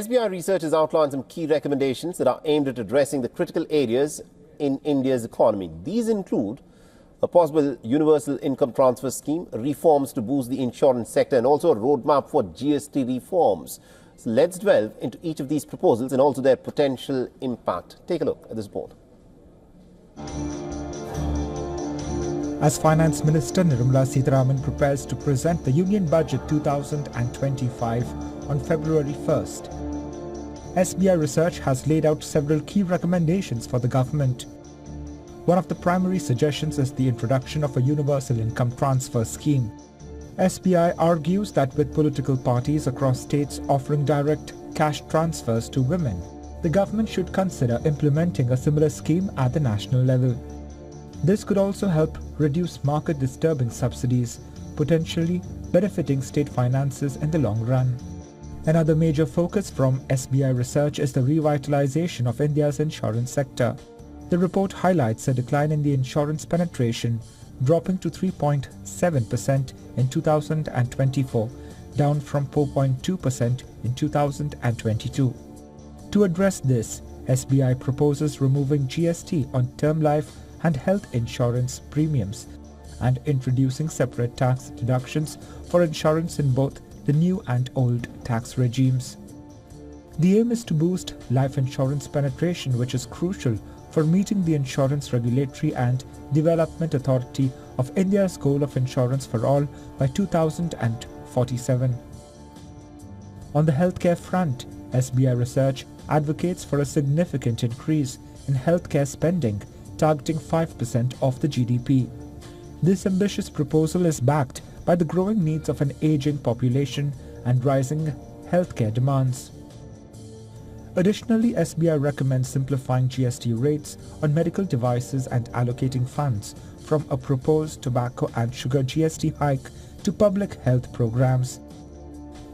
SBI research has outlined some key recommendations that are aimed at addressing the critical areas in India's economy. These include a possible universal income transfer scheme, reforms to boost the insurance sector, and also a roadmap for GST reforms. So let's delve into each of these proposals and also their potential impact. Take a look at this report. As Finance Minister Nirmala Sitharaman prepares to present the Union Budget 2025 on February 1st, SBI Research has laid out several key recommendations for the government. One of the primary suggestions is the introduction of a universal income transfer scheme. SBI argues that with political parties across states offering direct cash transfers to women, the government should consider implementing a similar scheme at the national level. This could also help reduce market-disturbing subsidies, potentially benefiting state finances in the long run. Another major focus from SBI Research is the revitalization of India's insurance sector. The report highlights a decline in the insurance penetration, dropping to 3.7% in 2024, down from 4.2% in 2022. To address this, SBI proposes removing GST on term life and health insurance premiums and introducing separate tax deductions for insurance in both the new and old tax regimes. The aim is to boost life insurance penetration, which is crucial for meeting the Insurance Regulatory and Development Authority of India's goal of insurance for all by 2047. On the healthcare front, SBI Research advocates for a significant increase in healthcare spending, targeting 5% of the GDP. This ambitious proposal is backed by the growing needs of an aging population and rising healthcare demands. Additionally, SBI recommends simplifying GST rates on medical devices and allocating funds from a proposed tobacco and sugar GST hike to public health programs.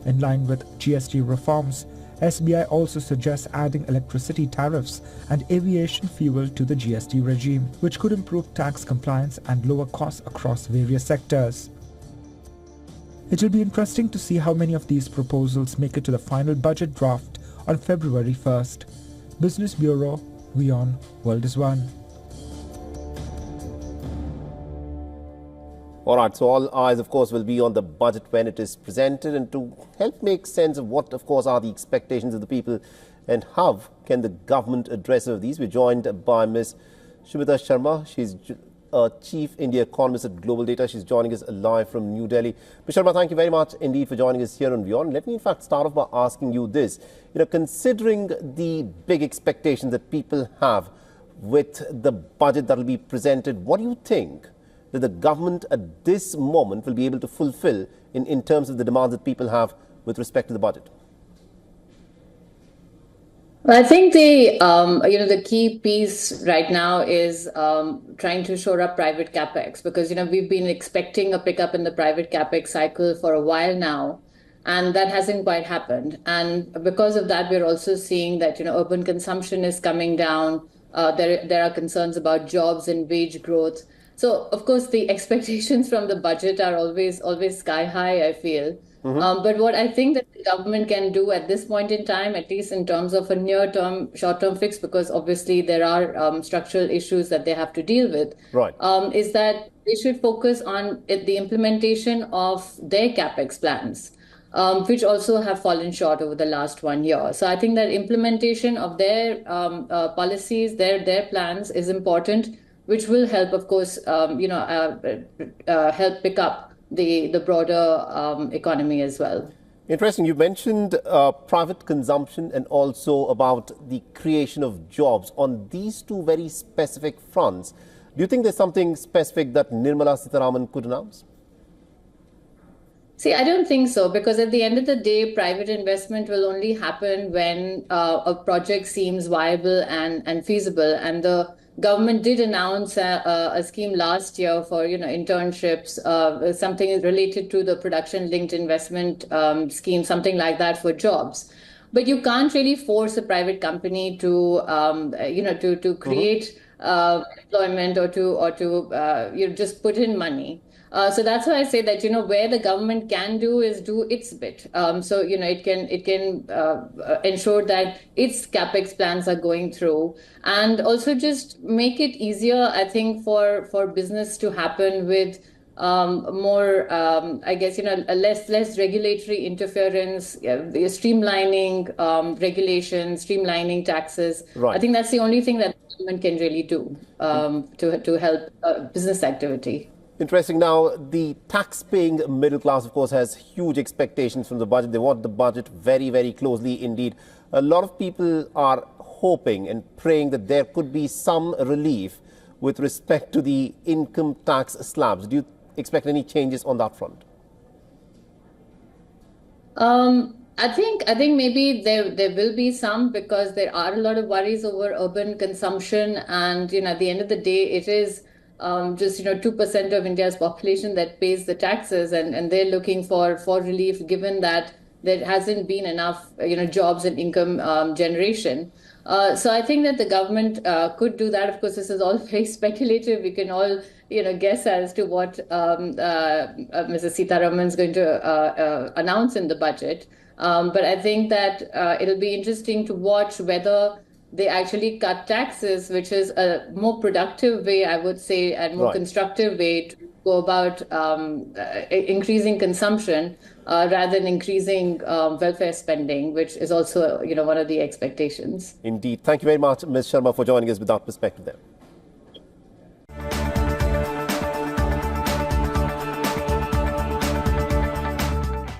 In line with GST reforms, SBI also suggests adding electricity tariffs and aviation fuel to the GST regime, which could improve tax compliance and lower costs across various sectors. It will be interesting to see how many of these proposals make it to the final budget draft on February 1st. Business Bureau, WION World is One. All right, so all eyes, of course, will be on the budget when it is presented, and to help make sense of what, of course, are the expectations of the people and how can the government address some of these, we're joined by Ms. Shubhita Sharma. She's Chief India Economist at Global Data. She's joining us live from New Delhi. Ms. Sharma, thank you very much indeed for joining us here on WION. Let me, in fact, start off by asking you this. Considering the big expectations that people have with the budget that will be presented, what do you think that the government at this moment will be able to fulfill in terms of the demands that people have with respect to the budget? Well, I think the key piece right now is trying to shore up private capex, because we've been expecting a pickup in the private capex cycle for a while now, and that hasn't quite happened. And because of that, we're also seeing that urban consumption is coming down. There are concerns about jobs and wage growth. So, of course, the expectations from the budget are always sky high, I feel. Mm-hmm. But what I think that the government can do at this point in time, at least in terms of a near-term, short-term fix, because obviously there are structural issues that they have to deal with, right, is that they should focus on the implementation of their capex plans, which also have fallen short over the last 1 year. So I think that implementation of their policies, their plans is important, which will help, of course, help pick up the broader economy as well. Interesting. You mentioned private consumption and also about the creation of jobs. On these two very specific fronts, do you think there's something specific that Nirmala Sitharaman could announce? See, I don't think so, because at the end of the day, private investment will only happen when a project seems viable and feasible. And the government did announce a scheme last year for internships, something related to the production-linked investment scheme, something like that for jobs. But you can't really force a private company to create employment or to just put in money. So that's why I say that, where the government can do is do its bit. So, it can ensure that its capex plans are going through, and also just make it easier, I think, for business to happen with more, I guess, a less regulatory interference, streamlining regulations, streamlining taxes. Right. I think that's the only thing that the government can really do to help business activity. Interesting. Now, the tax-paying middle class, of course, has huge expectations from the budget. They want the budget very, very closely indeed. A lot of people are hoping and praying that there could be some relief with respect to the income tax slabs. Do you expect any changes on that front? I think maybe there will be some, because there are a lot of worries over urban consumption, and at the end of the day, it is just 2% of India's population that pays the taxes, and they're looking for relief, given that there hasn't been enough jobs and income generation. So I think that the government could do that. Of course, this is all very speculative. We can all guess as to what Mrs. Sitharaman is going to announce in the budget. But I think that it'll be interesting to watch whether they actually cut taxes, which is a more productive way, I would say, and more constructive way to go about increasing consumption rather than increasing welfare spending, which is also one of the expectations. Indeed. Thank you very much, Ms. Sharma, for joining us with that perspective there.